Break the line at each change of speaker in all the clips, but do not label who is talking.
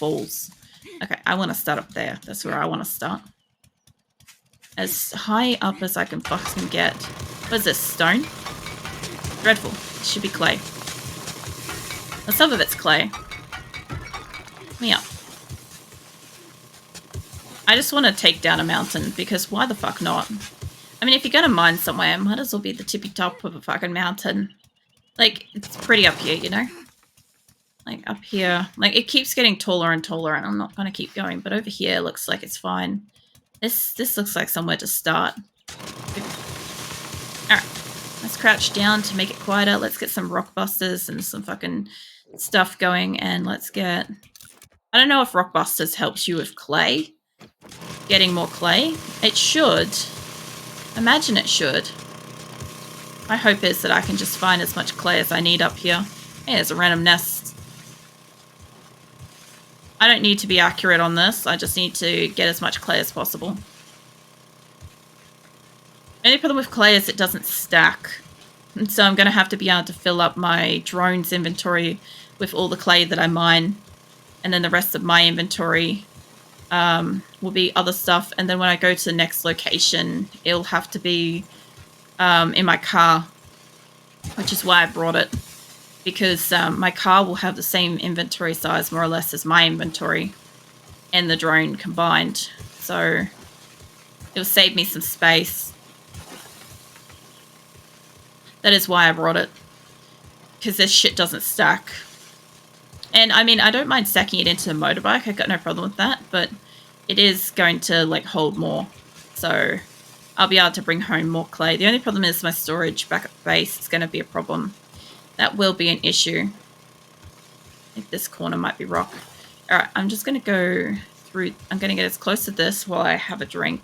falls. Okay, I want to start up there. That's where I want to start. As high up as I can fucking get. What is this, stone? Dreadful. It should be clay. Well, some of it's clay. Let me up. I just want to take down a mountain, because why the fuck not? I mean, if you're going to mine somewhere, it might as well be the tippy top of a fucking mountain. Like, it's pretty up here, you know? Like, up here. Like, it keeps getting taller and taller, and I'm not going to keep going. But over here looks like it's fine. This looks like somewhere to start. Alright. Let's crouch down to make it quieter. Let's get some rock busters and some fucking stuff going. And let's get... I don't know if rock busters helps you with clay. Getting more clay. It should. Imagine it should. My hope is that I can just find as much clay as I need up here. Hey, there's a random nest. I don't need to be accurate on this. I just need to get as much clay as possible. The only problem with clay is it doesn't stack. And so I'm going to have to be able to fill up my drone's inventory with all the clay that I mine. And then the rest of my inventory will be other stuff. And then when I go to the next location, it'll have to be in my car, which is why I brought it. Because my car will have the same inventory size, more or less, as my inventory and the drone combined. So it'll save me some space. That is why I brought it. Because this shit doesn't stack. And, I mean, I don't mind stacking it into the motorbike. I've got no problem with that. But it is going to, like, hold more. So I'll be able to bring home more clay. The only problem is my storage back at base is going to be a problem. That will be an issue. I think this corner might be rock. Alright, I'm just going to go through... I'm going to get as close to this while I have a drink.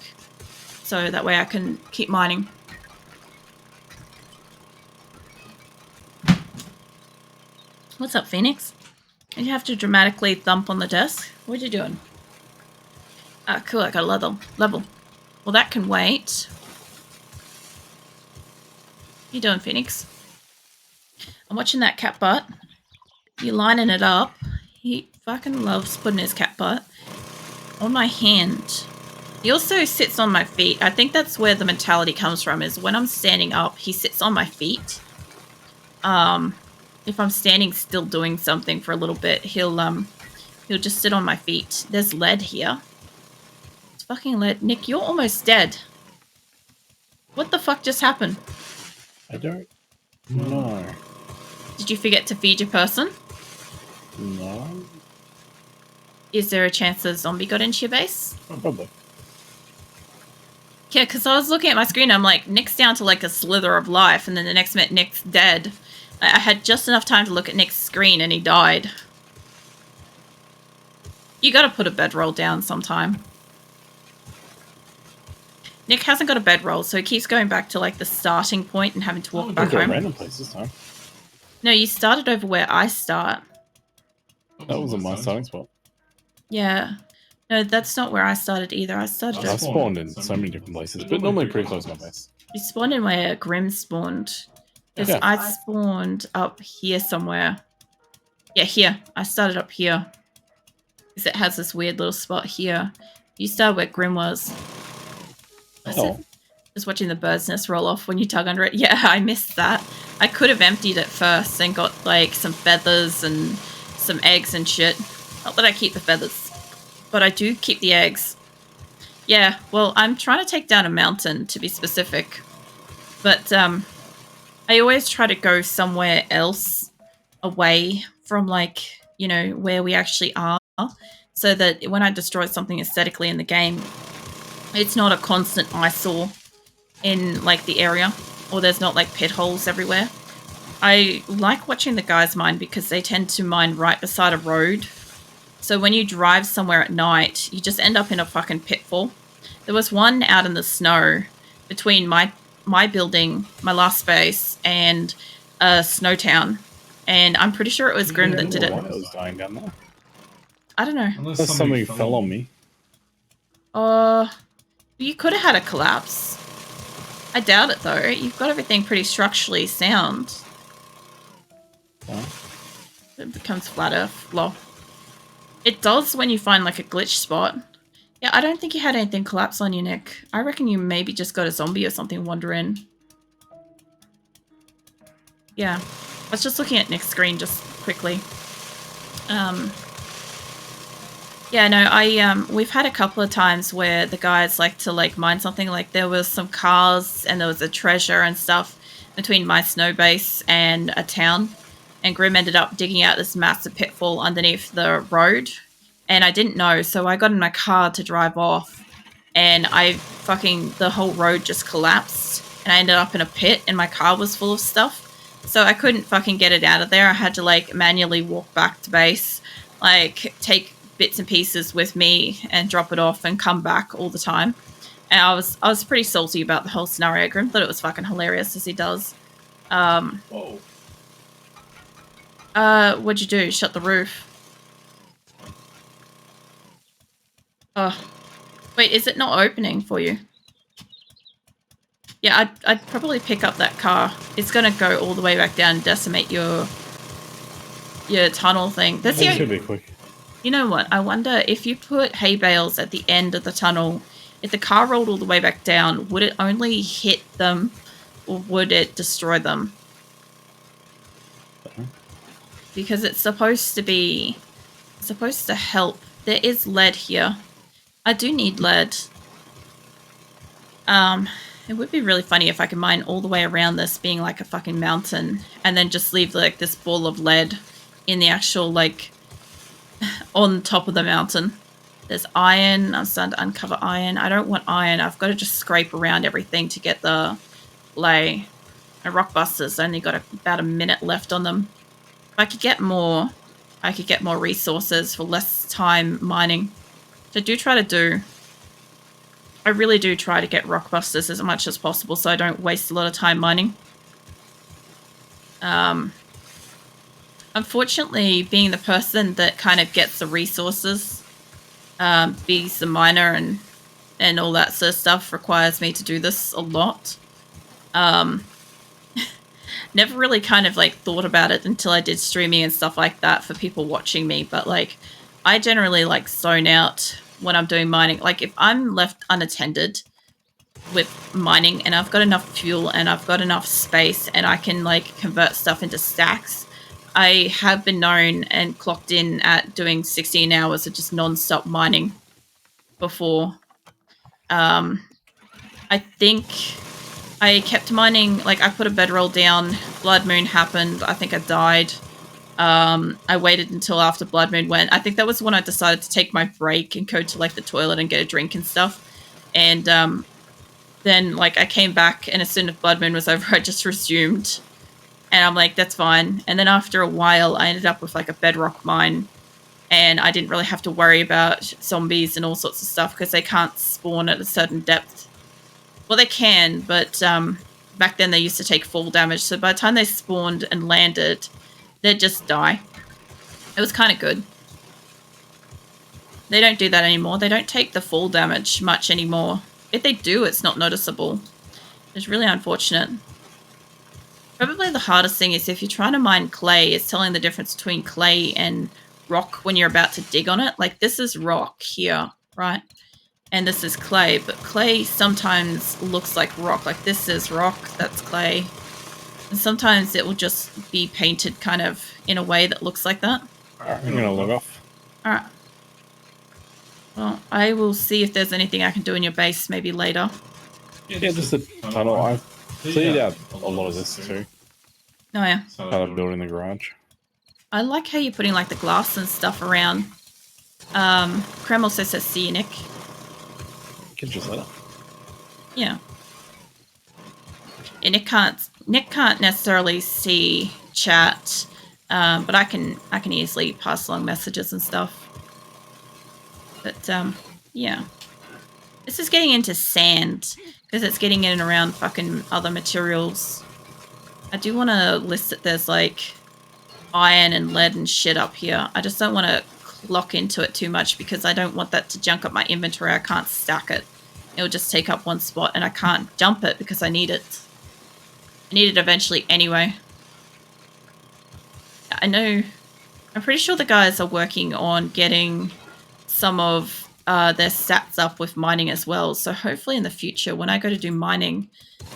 So that way I can keep mining. What's up, Phoenix? Did you have to dramatically thump on the desk? What are you doing? Ah, cool, I got a level. Well, that can wait. What are you doing, Phoenix? I'm watching that cat butt. You lining it up. He fucking loves putting his cat butt on my hand. He also sits on my feet. I think that's where the mentality comes from, is when I'm standing up, he sits on my feet. If I'm standing still doing something for a little bit, he'll just sit on my feet. There's lead here. It's fucking lead. Nick, you're almost dead. What the fuck just happened?
I don't know.
Did you forget to feed your person?
No.
Is there a chance a zombie got into your base?
Oh, probably.
Yeah, because I was looking at my screen, I'm like, Nick's down to like a slither of life, and then the next minute Nick's dead. I had just enough time to look at Nick's screen and he died. You gotta put a bedroll down sometime. Nick hasn't got a bedroll, so he keeps going back to like the starting point and having to walk back home.
Random place this time.
No, you started over where I start.
That wasn't my starting spot.
Yeah. No, that's not where I started either. I started...
I spawned in so many different places, but normally pretty close to my base.
You spawned in where Grim spawned. Because
Yeah.
I spawned up here somewhere. Yeah, here. I started up here. Because it has this weird little spot here. You started where Grim was.
Oh.
Just watching the bird's nest roll off when you tug under it. Yeah, I missed that. I could have emptied it first and got like some feathers and some eggs and shit. Not that I keep the feathers, but I do keep the eggs. Yeah, well, I'm trying to take down a mountain, to be specific. But I always try to go somewhere else away from, like, you know, where we actually are, so that when I destroy something aesthetically in the game, it's not a constant eyesore in, like, the area, or there's not, like, pit holes everywhere. I like watching the guys mine because they tend to mine right beside a road. So when you drive somewhere at night, you just end up in a fucking pitfall. There was one out in the snow between my building, my last base, and Snowtown. And I'm pretty sure it was Grim that did it.
I was dying down there.
I don't know.
Unless somebody fell on me.
You could have had a collapse. I doubt it, though. You've got everything pretty structurally sound.
Yeah.
It becomes flat earth. Lol. It does when you find like a glitch spot. Yeah, I don't think you had anything collapse on you, Nick. I reckon you maybe just got a zombie or something wander in. Yeah. I was just looking at Nick's screen just quickly. Yeah, no, we've had a couple of times where the guys like to like mine something. Like there was some cars and there was a treasure and stuff between my snow base and a town. And Grim ended up digging out this massive pitfall underneath the road. And I didn't know, so I got in my car to drive off. And the whole road just collapsed. And I ended up in a pit and my car was full of stuff. So I couldn't fucking get it out of there. I had to like manually walk back to base, like take bits and pieces with me and drop it off and come back all the time. And I was pretty salty about the whole scenario. Grim thought it was fucking hilarious, as he does.
Whoa.
What'd you do? Shut the roof. Oh. Wait, is it not opening for you? Yeah, I'd probably pick up that car. It's gonna go all the way back down and decimate your tunnel thing. That's
It's gonna be quick.
You know what? I wonder if you put hay bales at the end of the tunnel, if the car rolled all the way back down, would it only hit them or would it destroy them? Because it's supposed to help. There is lead here. I do need lead. It would be really funny if I could mine all the way around this being like a fucking mountain and then just leave like this ball of lead in the actual like on top of the mountain. There's iron. I'm starting to uncover iron. I don't want iron. I've got to just scrape around everything to get the lay. And rock busters only got about a minute left on them. If I could get more resources for less time mining. So I really do try to get rock busters as much as possible so I don't waste a lot of time mining. Unfortunately, being the person that kind of gets the resources, being the miner and all that sort of stuff requires me to do this a lot. Never really kind of like thought about it until I did streaming and stuff like that for people watching me, but like I generally like zone out when I'm doing mining. Like if I'm left unattended with mining and I've got enough fuel and I've got enough space and I can like convert stuff into stacks, I have been known and clocked in at doing 16 hours of just non-stop mining before. I think I kept mining, like I put a bedroll down, Blood Moon happened, I think I died. I waited until after Blood Moon went. I think that was when I decided to take my break and go to like the toilet and get a drink and stuff. And then like I came back and as soon as Blood Moon was over, I just resumed. And I'm like, that's fine. And then after a while, I ended up with like a bedrock mine. And I didn't really have to worry about zombies and all sorts of stuff because they can't spawn at a certain depth. Well, they can, but back then they used to take fall damage. So by the time they spawned and landed, they'd just die. It was kind of good. They don't do that anymore. They don't take the fall damage much anymore. If they do, it's not noticeable. It's really unfortunate. Probably the hardest thing is if you're trying to mine clay, is telling the difference between clay and rock when you're about to dig on it. Like this is rock here, right? And this is clay, but clay sometimes looks like rock. Like this is rock, that's clay. And sometimes it will just be painted kind of in a way that looks like that.
Alright, I'm gonna log off.
Alright. Well, I will see if there's anything I can do in your base maybe later.
Yeah, just a tunnel. I've cleaned out a lot of this too.
Oh yeah.
Started building the garage.
I like how you're putting like the glass and stuff around. Krem also says see you, Nick.
Can just let it.
Yeah. And Nick can't necessarily see chat, but I can easily pass along messages and stuff. But yeah, this is getting into sand because it's getting in and around fucking other materials. I do want to list that there's like iron and lead and shit up here. I just don't want to lock into it too much because I don't want that to junk up my inventory. I can't stack it. It'll just take up one spot and I can't dump it because I need it. I need it eventually anyway. I know I'm pretty sure the guys are working on getting some of their stats up with mining as well. So hopefully in the future, when I go to do mining,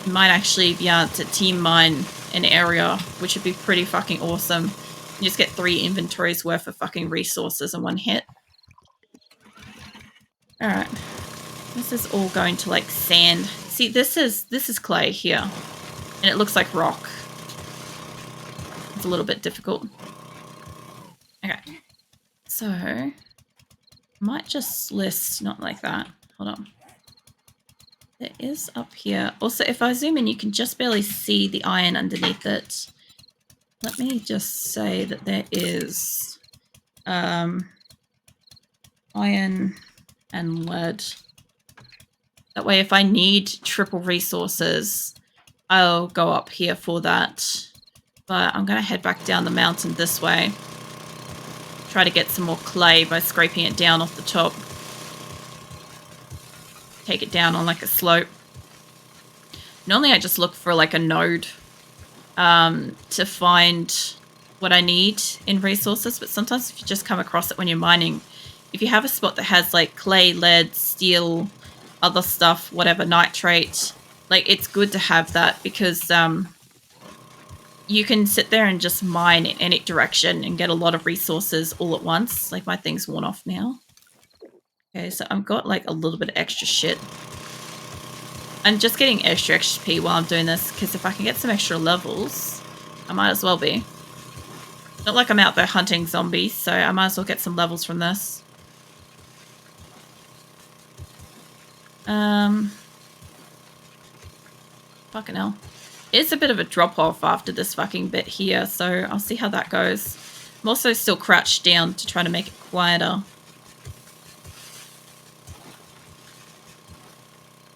I might actually be able to team mine an area, which would be pretty fucking awesome. You just get 3 inventories worth of fucking resources in one hit. Alright. This is all going to like sand. See, this is clay here. And it looks like rock. It's a little bit difficult. Okay. So, I might just list, not like that. Hold on. There is up here. Also, if I zoom in, you can just barely see the iron underneath it. Let me just say that there is iron and lead. That way, if I need triple resources, I'll go up here for that. But I'm going to head back down the mountain this way. Try to get some more clay by scraping it down off the top. Take it down on like a slope. Normally I just look for like a node to find what I need in resources, but sometimes if you just come across it when you're mining, if you have a spot that has like clay, lead, steel, other stuff, whatever, nitrate, like it's good to have that because you can sit there and just mine in any direction and get a lot of resources all at once. Like my thing's worn off now. Okay, so I've got like a little bit of extra shit. I'm just getting extra XP while I'm doing this because if I can get some extra levels, I might as well be. Not like I'm out there hunting zombies, so I might as well get some levels from this. Fucking hell. It's a bit of a drop-off after this fucking bit here, so I'll see how that goes. I'm also still crouched down to try to make it quieter.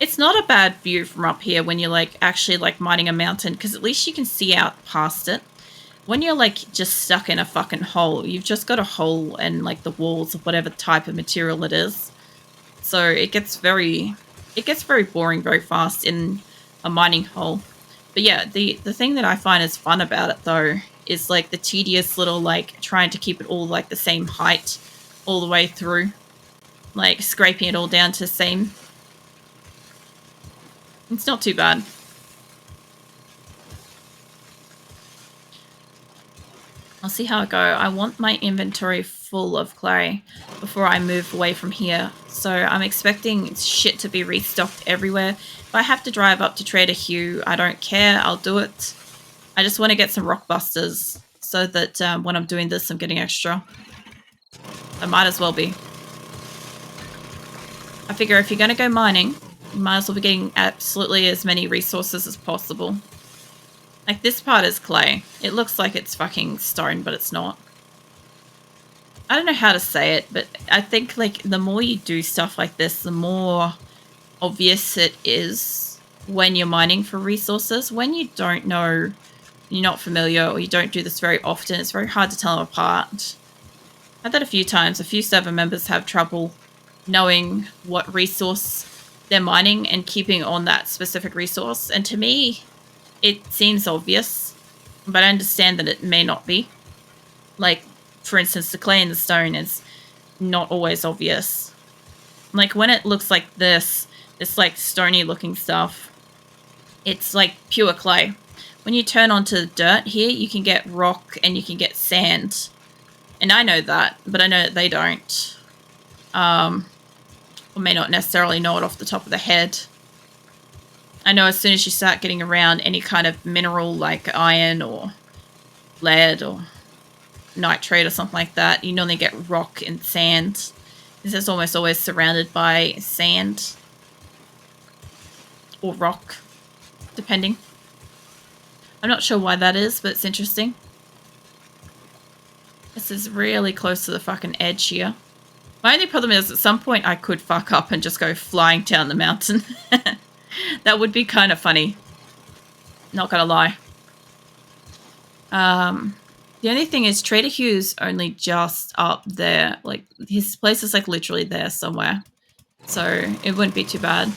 It's not a bad view from up here when you're like actually like mining a mountain, because at least you can see out past it. When you're like just stuck in a fucking hole, you've just got a hole and like the walls of whatever type of material it is. So it gets very boring very fast in a mining hole. But yeah, the thing that I find is fun about it though is like the tedious little like trying to keep it all like the same height all the way through. Like scraping it all down to the same. It's not too bad. I'll see how I go. I want my inventory full of clay before I move away from here. So I'm expecting shit to be restocked everywhere. If I have to drive up to Trader Hugh, I don't care. I'll do it. I just want to get some rock busters so that when I'm doing this, I'm getting extra. I might as well be. I figure if you're going to go mining, you might as well be getting absolutely as many resources as possible. Like this part is clay. It looks like it's fucking stone, but it's not. I don't know how to say it, but I think like the more you do stuff like this, the more obvious it is when you're mining for resources. When you don't know, you're not familiar, or you don't do this very often, it's very hard to tell them apart. I've had that a few times. A few server members have trouble knowing what resource they're mining and keeping on that specific resource. And to me, it seems obvious, but I understand that it may not be. Like, for instance, the clay and the stone is not always obvious. Like, when it looks like this like stony looking stuff, it's like pure clay. When you turn onto the dirt here, you can get rock and you can get sand. And I know that, but I know that they don't. Or may not necessarily know it off the top of the head. I know as soon as you start getting around any kind of mineral like iron or lead or nitrate or something like that, you normally get rock and sand. This is almost always surrounded by sand or rock, depending. I'm not sure why that is, but it's interesting. This is really close to the fucking edge here. My only problem is at some point I could fuck up and just go flying down the mountain. That would be kind of funny. Not gonna lie. The only thing is Trader Hugh's only just up there. Like, his place is like literally there somewhere. So it wouldn't be too bad.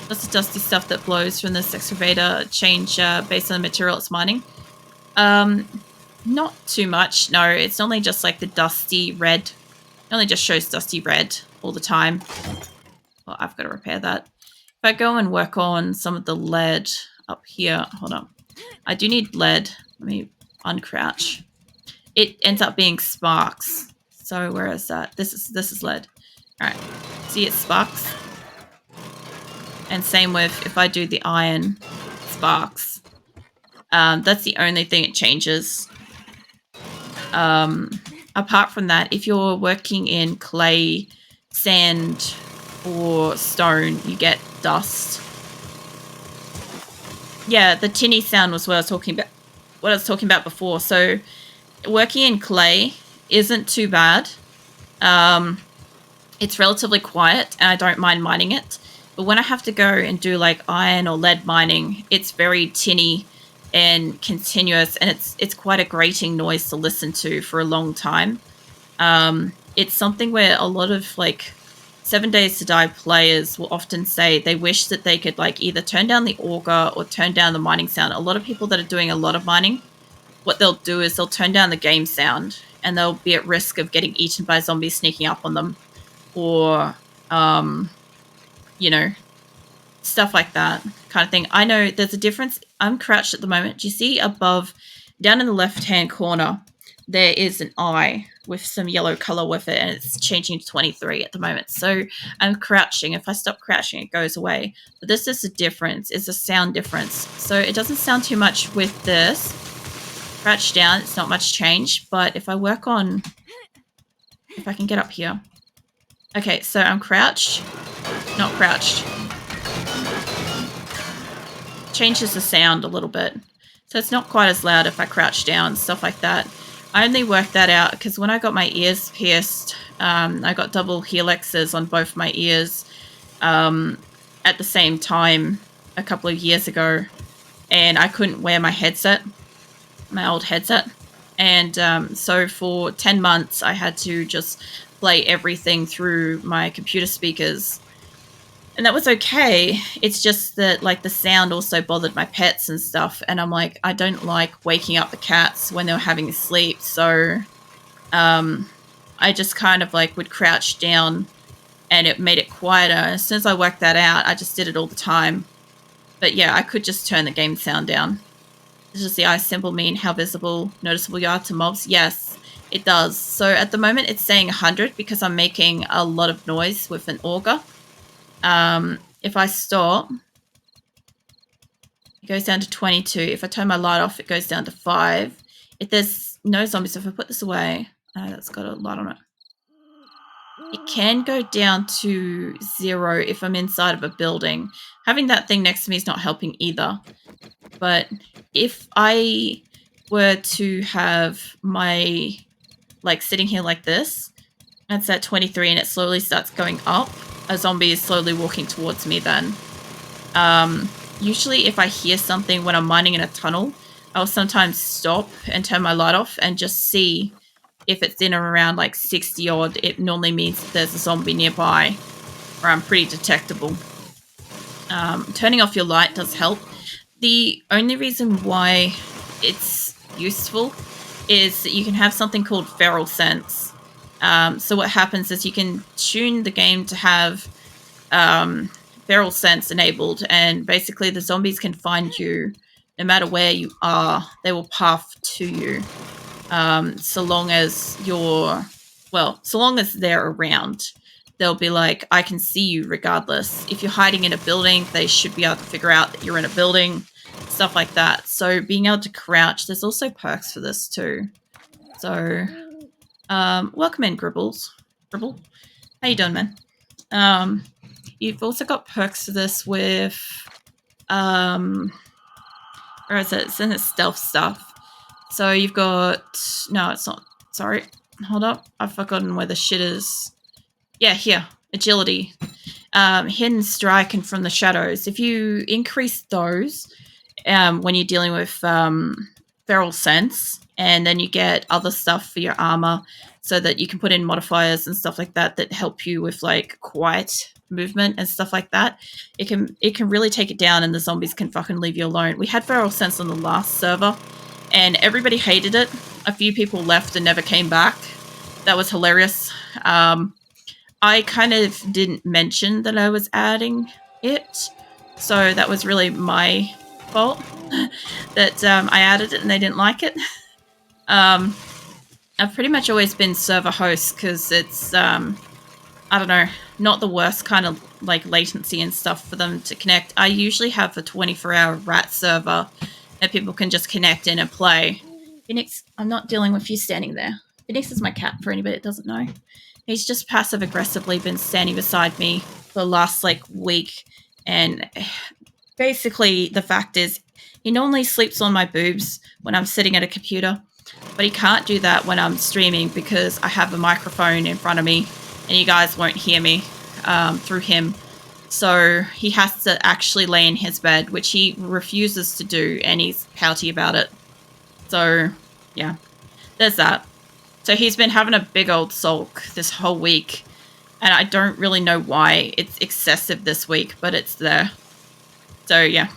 Lots of dusty stuff that blows from this excavator change based on the material it's mining. Not too much. No, it's only just like the dusty red. It only just shows dusty red all the time. Well, I've got to repair that. If I go and work on some of the lead up here, hold on. I do need lead. Let me uncrouch. It ends up being sparks. So where is that? This is lead. All right. See, it sparks. And same with if I do the iron, sparks. That's the only thing it changes. Apart from that, if you're working in clay, sand, or stone, you get dust. Yeah, the tinny sound was what I was talking about. What I was talking about before. So, working in clay isn't too bad. It's relatively quiet, and I don't mind mining it. But when I have to go and do like iron or lead mining, it's very tinny and continuous, and it's quite a grating noise to listen to for a long time. It's something where a lot of like 7 Days to Die players will often say they wish that they could like either turn down the auger or turn down the mining sound. A lot of people that are doing a lot of mining, what they'll do is they'll turn down the game sound, and they'll be at risk of getting eaten by zombies sneaking up on them, or you know, stuff like that kind of thing. I know there's a difference. I'm crouched at the moment. Do you see above, down in the left-hand corner, there is an eye with some yellow color with it, and it's changing to 23 at the moment. So I'm crouching. If I stop crouching, it goes away. But this is a difference. It's a sound difference. So it doesn't sound too much with this. Crouch down, it's not much change. But if I work on, if I can get up here. Okay, so I'm crouched, not crouched. Changes the sound a little bit. So it's not quite as loud if I crouch down, stuff like that. I only worked that out because when I got my ears pierced, I got double helixes on both my ears at the same time a couple of years ago. And I couldn't wear my headset, my old headset. And so for 10 months, I had to just play everything through my computer speakers. And that was okay. It's just that, like, the sound also bothered my pets and stuff. And I'm like, I don't like waking up the cats when they're having a sleep. So I just kind of, like, would crouch down and it made it quieter. And as soon as I worked that out, I just did it all the time. But yeah, I could just turn the game sound down. Does the eye symbol mean how visible, noticeable you are to mobs? Yes, it does. So at the moment, it's saying 100 because I'm making a lot of noise with an auger. If I stop, it goes down to 22. If I turn my light off, it goes down to 5. If there's no zombies, if I put this away, that's got a light on it. It can go down to 0 if I'm inside of a building. Having that thing next to me is not helping either. But if I were to have my, like, sitting here like this, that's at 23 and it slowly starts going up, a zombie is slowly walking towards me then. Usually if I hear something when I'm mining in a tunnel, I'll sometimes stop and turn my light off and just see if it's in or around like 60 odd. It normally means that there's a zombie nearby, or I'm pretty detectable. Turning off your light does help. The only reason why it's useful is that you can have something called feral sense. So what happens is you can tune the game to have feral sense enabled, and basically the zombies can find you no matter where you are. They will path to you, so long as they're around. They'll be like, I can see you regardless. If you're hiding in a building, they should be able to figure out that you're in a building, stuff like that. So being able to crouch, there's also perks for this too. So welcome in, Gribbles. Gribble, how you doing, man? You've also got perks for this with where is it? It's in the stealth stuff. So you've got, no, it's not. Sorry, hold up. I've forgotten where the shit is. Yeah, here, agility, hidden strike, and from the shadows. If you increase those when you're dealing with feral sense, and then you get other stuff for your armor, so that you can put in modifiers and stuff like that that help you with like quiet movement and stuff like that. It can really take it down, and the zombies can fucking leave you alone. We had feral sense on the last server, and everybody hated it. A few people left and never came back. That was hilarious. I kind of didn't mention that I was adding it, so that was really my fault that I added it and they didn't like it. I've pretty much always been server host because it's, I don't know, not the worst kind of like latency and stuff for them to connect. I usually have a 24-hour rat server that people can just connect in and play. Phoenix, I'm not dealing with you standing there. Phoenix is my cat, for anybody that doesn't know. He's just passive-aggressively been standing beside me for the last, like, week. And basically, the fact is, he normally sleeps on my boobs when I'm sitting at a computer. But he can't do that when I'm streaming because I have a microphone in front of me and you guys won't hear me through him. So he has to actually lay in his bed, which he refuses to do, and he's pouty about it. So, yeah, there's that. So he's been having a big old sulk this whole week, and I don't really know why. It's excessive this week, but it's there. So, yeah.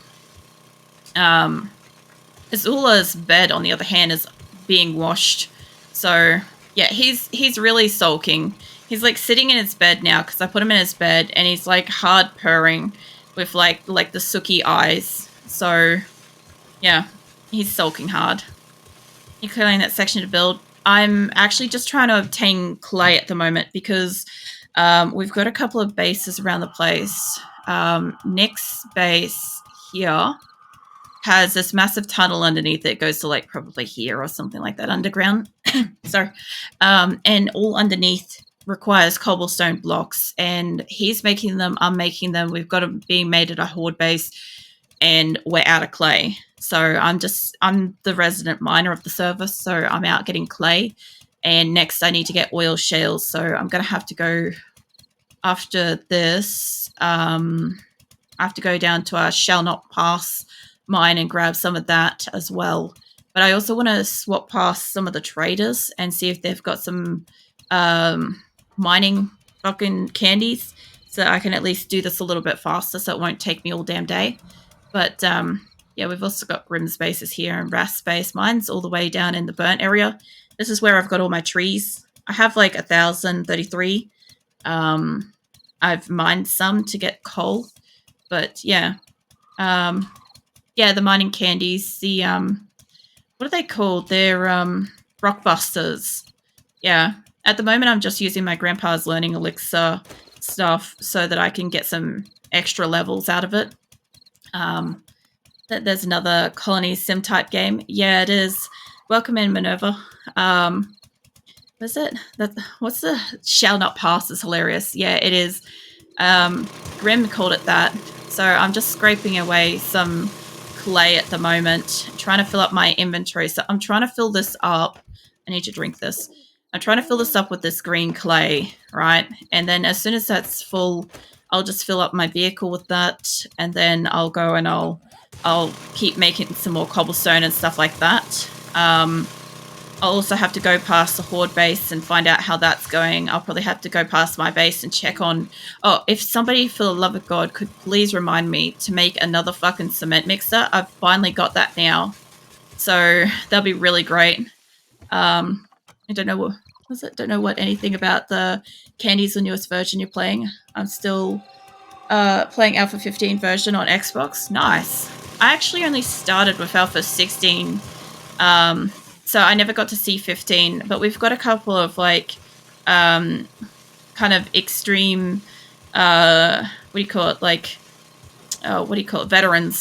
Azula's bed, on the other hand, is being washed. So, yeah, he's really sulking. He's, like, sitting in his bed now, because I put him in his bed, and he's, like, hard purring with, like the sooky eyes. So, yeah, he's sulking hard. You're clearing that section to build. I'm actually just trying to obtain clay at the moment because we've got a couple of bases around the place. Nick's base here has this massive tunnel underneath it. It goes to like probably here or something like that underground. So, and all underneath requires cobblestone blocks, and he's making them, I'm making them. We've got them being made at a horde base, and we're out of clay. So I'm the resident miner of the server, so I'm out getting clay. And next I need to get oil shales, so I'm going to have to go after this. I have to go down to our Shall Not Pass mine and grab some of that as well. But I also want to swap past some of the traders and see if they've got some mining fucking candies, so I can at least do this a little bit faster so it won't take me all damn day. But yeah, we've also got Grim's bases here and Ras base. Mine's all the way down in the burnt area. This is where I've got all my trees. I have like 1,033. I've mined some to get coal, but yeah. Yeah, the mining candies, the what are they called? They're rockbusters. Yeah. At the moment I'm just using my grandpa's learning elixir stuff so that I can get some extra levels out of it. There's another colony sim type game. Yeah, it is. Welcome in, Minerva. Was it? What's the Shall Not Pass is hilarious. Yeah, it is. Grim called it that. So I'm just scraping away some clay at the moment, trying to fill up my inventory. So I'm trying to fill this up. I need to drink this. I'm trying to fill this up with this green clay, right? And then as soon as that's full, I'll just fill up my vehicle with that, and then I'll go and I'll keep making some more cobblestone and stuff like that. I'll also have to go past the horde base and find out how that's going. I'll probably have to go past my base and check on... Oh, if somebody, for the love of God, could please remind me to make another fucking cement mixer. I've finally got that now. So that'll be really great. I don't know what anything about the candies, the newest version you're playing. I'm still playing Alpha 15 version on Xbox. Nice. I actually only started with Alpha 16, so I never got to see 15, but we've got a couple of like kind of extreme veterans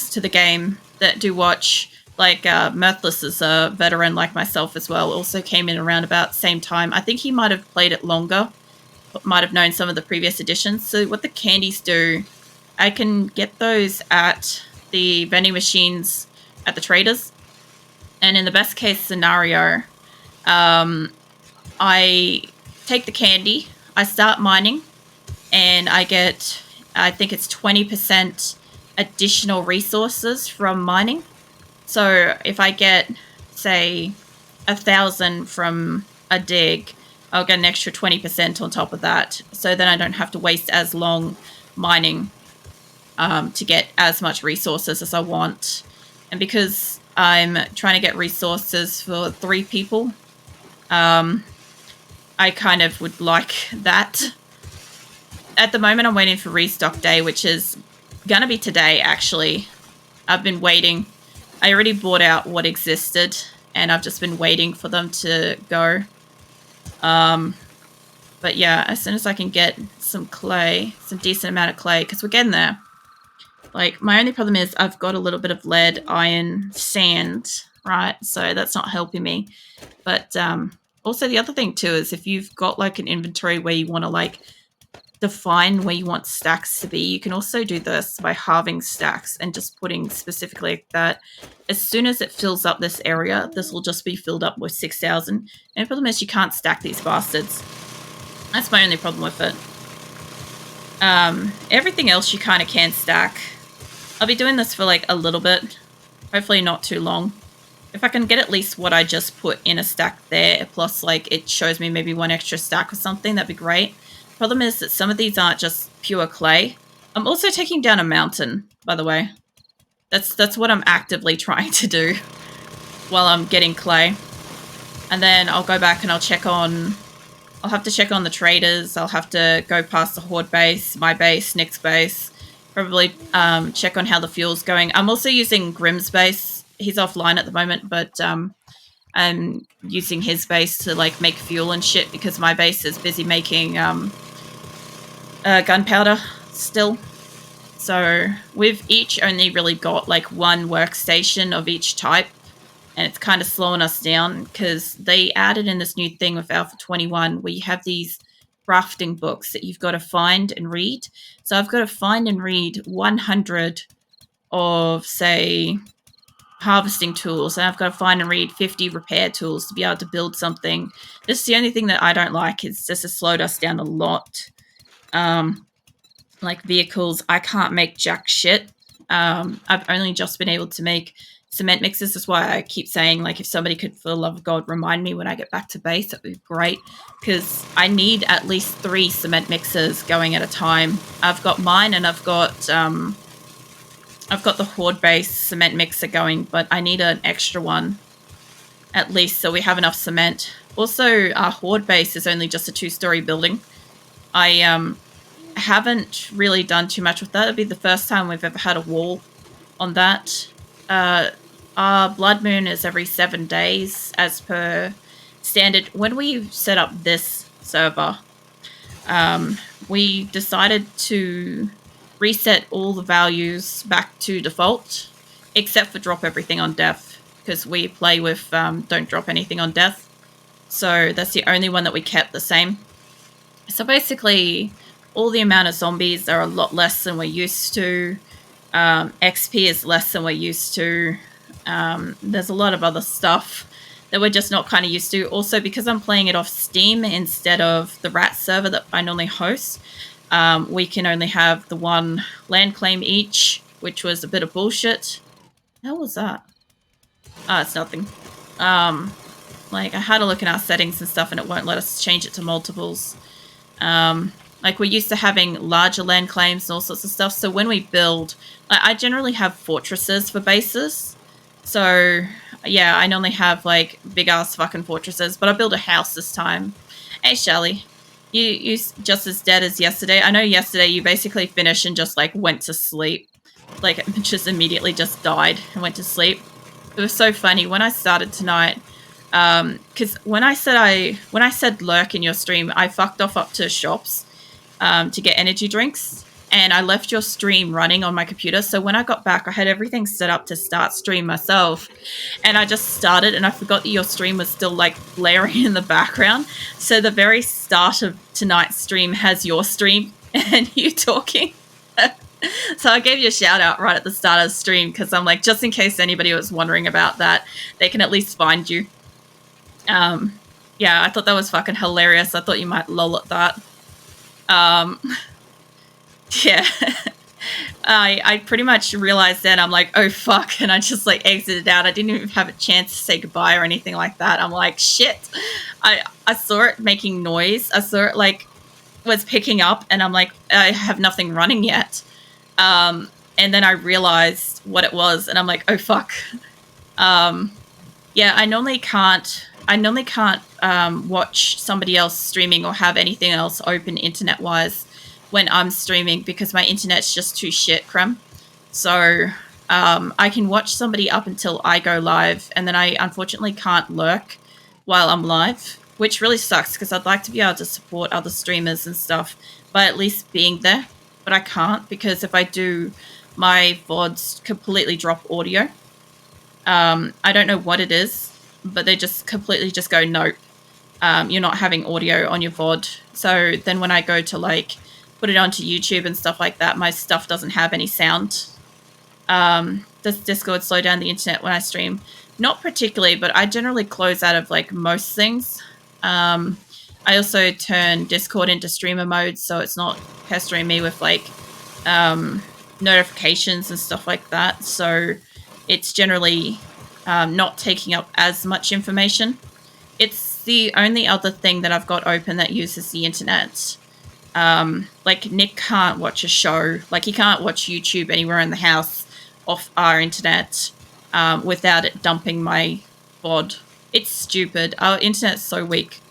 to the game that do watch. Like Mirthless is a veteran like myself as well, also came in around about the same time. I think he might have played it longer, but might have known some of the previous editions. So what the candies do, I can get those at the vending machines at the traders. And in the best case scenario, I take the candy, I start mining, and I get, I think it's 20% additional resources from mining. So if I get, say, 1,000 from a dig, I'll get an extra 20% on top of that. So then I don't have to waste as long mining to get as much resources as I want. And because I'm trying to get resources for 3 people. I kind of would like that. At the moment, I'm waiting for restock day, which is going to be today, actually. I've been waiting. I already bought out what existed, and I've just been waiting for them to go. But yeah, as soon as I can get some clay, some decent amount of clay, because we're getting there. Like, my only problem is I've got a little bit of lead, iron, sand, right? So that's not helping me. But also the other thing too is if you've got like an inventory where you want to like define where you want stacks to be, you can also do this by halving stacks and just putting specifically like that. As soon as it fills up this area, this will just be filled up with 6,000. And the problem is you can't stack these bastards. That's my only problem with it. Everything else you kind of can stack. I'll be doing this for like a little bit. Hopefully not too long. If I can get at least what I just put in a stack there, plus like it shows me maybe 1 extra stack or something, that'd be great. Problem is that some of these aren't just pure clay. I'm also taking down a mountain, by the way. That's what I'm actively trying to do while I'm getting clay. And then I'll go back and I'll have to check on the traders. I'll have to go past the Horde base, my base, Nick's base. Probably check on how the fuel's going. I'm also using Grim's base. He's offline at the moment, but I'm using his base to like make fuel and shit because my base is busy making gunpowder still. So we've each only really got like 1 workstation of each type, and it's kind of slowing us down because they added in this new thing with Alpha 21 where you have these crafting books that you've got to find and read. So I've got to find and read 100 of, say, harvesting tools, and I've got to find and read 50 repair tools to be able to build something. This is the only thing that I don't like, is just has slowed us down a lot. Like vehicles, I can't make jack shit. I've only just been able to make cement mixes. That's why I keep saying, like, if somebody could, for the love of God, remind me when I get back to base, that would be great, because I need at least 3 cement mixes going at a time. I've got mine, and I've got the Horde base cement mixer going, but I need an extra one at least so we have enough cement. Also, our Horde base is only just a 2-story building. I haven't really done too much with that. It'll be the first time we've ever had a wall on that. Our blood moon is every 7 days as per standard. When we set up this server, we decided to reset all the values back to default, except for drop everything on death, because we play with don't drop anything on death. So that's the only one that we kept the same. So basically, all the amount of zombies are a lot less than we're used to. XP is less than we're used to. There's a lot of other stuff that we're just not kind of used to. Also, because I'm playing it off Steam instead of the rat server that I normally host, we can only have the 1 land claim each, which was a bit of bullshit. How was that? Ah, it's nothing. Like, I had a look in our settings and stuff, and it won't let us change it to multiples. Like, we're used to having larger land claims and all sorts of stuff. So when we build, I generally have fortresses for bases. So, yeah, I normally have, like, big-ass fucking fortresses. But I built a house this time. Hey, Shelly. You just as dead as yesterday. I know yesterday you basically finished and just, like, went to sleep. Like, just immediately just died and went to sleep. It was so funny. When I started tonight, because when I said lurk in your stream, I fucked off up to shops to get energy drinks, and I left your stream running on my computer. So when I got back, I had everything set up to start stream myself, and I just started, and I forgot that your stream was still like blaring in the background. So the very start of tonight's stream has your stream and you talking. So I gave you a shout out right at the start of the stream, because I'm like, just in case anybody was wondering about that, they can at least find you. Yeah, I thought that was fucking hilarious. I thought you might lol at that. Yeah. I pretty much realized then, I'm like, oh fuck, and I just like exited out. I didn't even have a chance to say goodbye or anything like that. I'm like, shit. I saw it making noise. I saw it like was picking up, and I'm like, I have nothing running yet. And then I realized what it was, and I'm like, oh fuck. Yeah, I normally can't watch somebody else streaming or have anything else open internet-wise when I'm streaming because my internet's just too shit, creme. So I can watch somebody up until I go live, and then I unfortunately can't lurk while I'm live, which really sucks because I'd like to be able to support other streamers and stuff by at least being there, but I can't because if I do, my VODs completely drop audio. I don't know what it is, but they just completely just go, nope, you're not having audio on your VOD. So then when I go to like put it onto YouTube and stuff like that, my stuff doesn't have any sound. Does Discord slow down the internet when I stream? Not particularly, but I generally close out of like most things. I also turn Discord into streamer mode, so it's not pestering me with like notifications and stuff like that. So it's generally not taking up as much information. It's the only other thing that I've got open that uses the internet. Like Nick can't watch a show, like he can't watch YouTube anywhere in the house off our internet without it dumping my VOD. It's stupid. Our internet's so weak.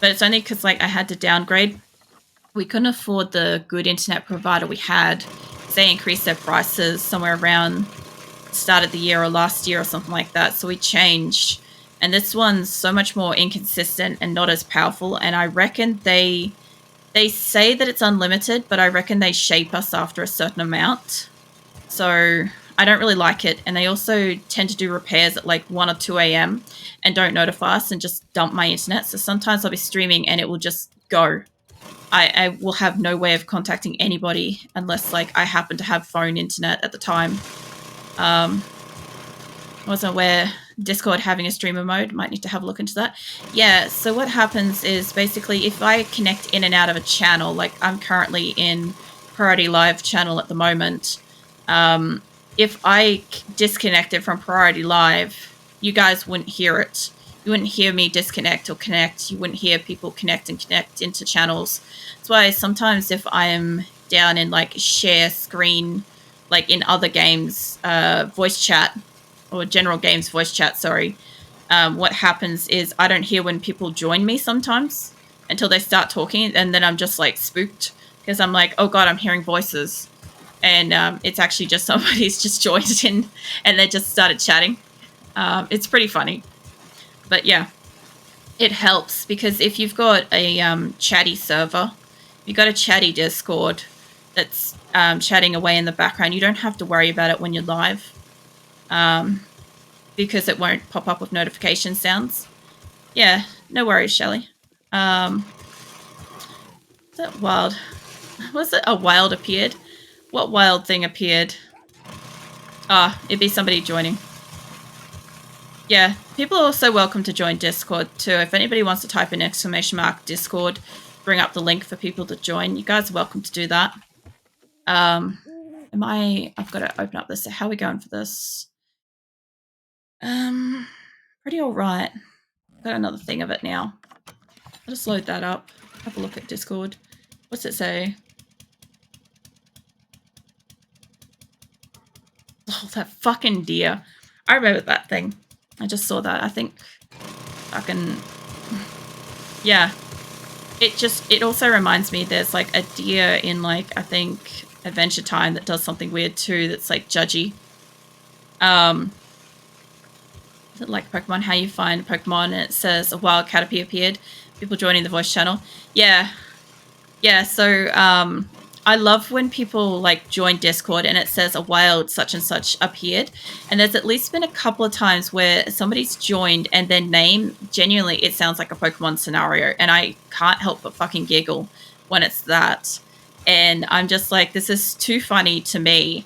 But it's only because like I had to downgrade. We couldn't afford the good internet provider we had. They increased their prices somewhere around the start of the year or last year or something like that. So we changed. And this one's so much more inconsistent and not as powerful. And I reckon they say that it's unlimited, but I reckon they shape us after a certain amount. So I don't really like it. And they also tend to do repairs at like 1 or 2 a.m. and don't notify us and just dump my internet. So sometimes I'll be streaming and it will just go. I will have no way of contacting anybody unless like I happen to have phone internet at the time. I wasn't aware Discord having a streamer mode. Might need to have a look into that. Yeah, so what happens is basically if I connect in and out of a channel, like I'm currently in Priority Live channel at the moment, if I disconnected from Priority Live, you guys wouldn't hear it. You wouldn't hear me disconnect or connect. You wouldn't hear people connect and connect into channels. That's why sometimes if I'm down in like share screen, like in other games, voice chat, or general games voice chat, sorry, what happens is I don't hear when people join me sometimes until they start talking, and then I'm just like spooked because I'm like, oh god, I'm hearing voices. And it's actually just somebody's just joined in and they just started chatting. It's pretty funny. But yeah, it helps because if you've got a chatty server, you've got a chatty Discord that's chatting away in the background, you don't have to worry about it when you're live because it won't pop up with notification sounds. Yeah, no worries, Shelley. Is that wild? Was it a wild appeared? What wild thing appeared? Ah, it'd be somebody joining. Yeah, people are also welcome to join Discord too. If anybody wants to type in !Discord, bring up the link for people to join. You guys are welcome to do that. I've got to open up this. How are we going for this? Pretty all right. Got another thing of it now. I'll just load that up. Have a look at Discord. What's it say? Oh, that fucking deer. I remember that thing. I just saw that. I think fucking... Yeah. It also reminds me there's like a deer in like, I think, Adventure Time that does something weird too that's like judgy. Is it like Pokemon? How you find Pokemon and it says a wild Caterpie appeared. People joining the voice channel. Yeah. Yeah, so I love when people like join Discord and it says a wild such and such appeared. And there's at least been a couple of times where somebody's joined and their name, genuinely, it sounds like a Pokemon scenario. And I can't help but fucking giggle when it's that. And I'm just like, this is too funny to me.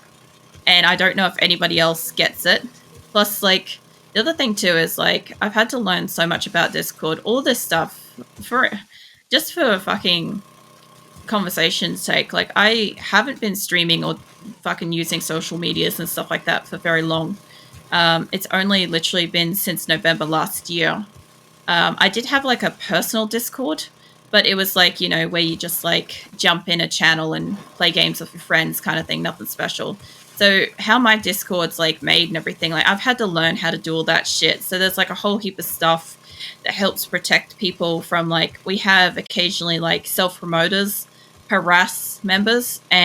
And I don't know if anybody else gets it. Plus, like, the other thing too is like, I've had to learn so much about Discord, all this stuff for fucking conversation's sake. Like, I haven't been streaming or fucking using social medias and stuff like that for very long. It's only literally been since November last year. I did have like a personal Discord, but it was like, you know, where you just like jump in a channel and play games with your friends kind of thing, nothing special. So how my Discord's like made and everything, like I've had to learn how to do all that shit. So there's like a whole heap of stuff that helps protect people from, like, we have occasionally like self-promoters harass members, and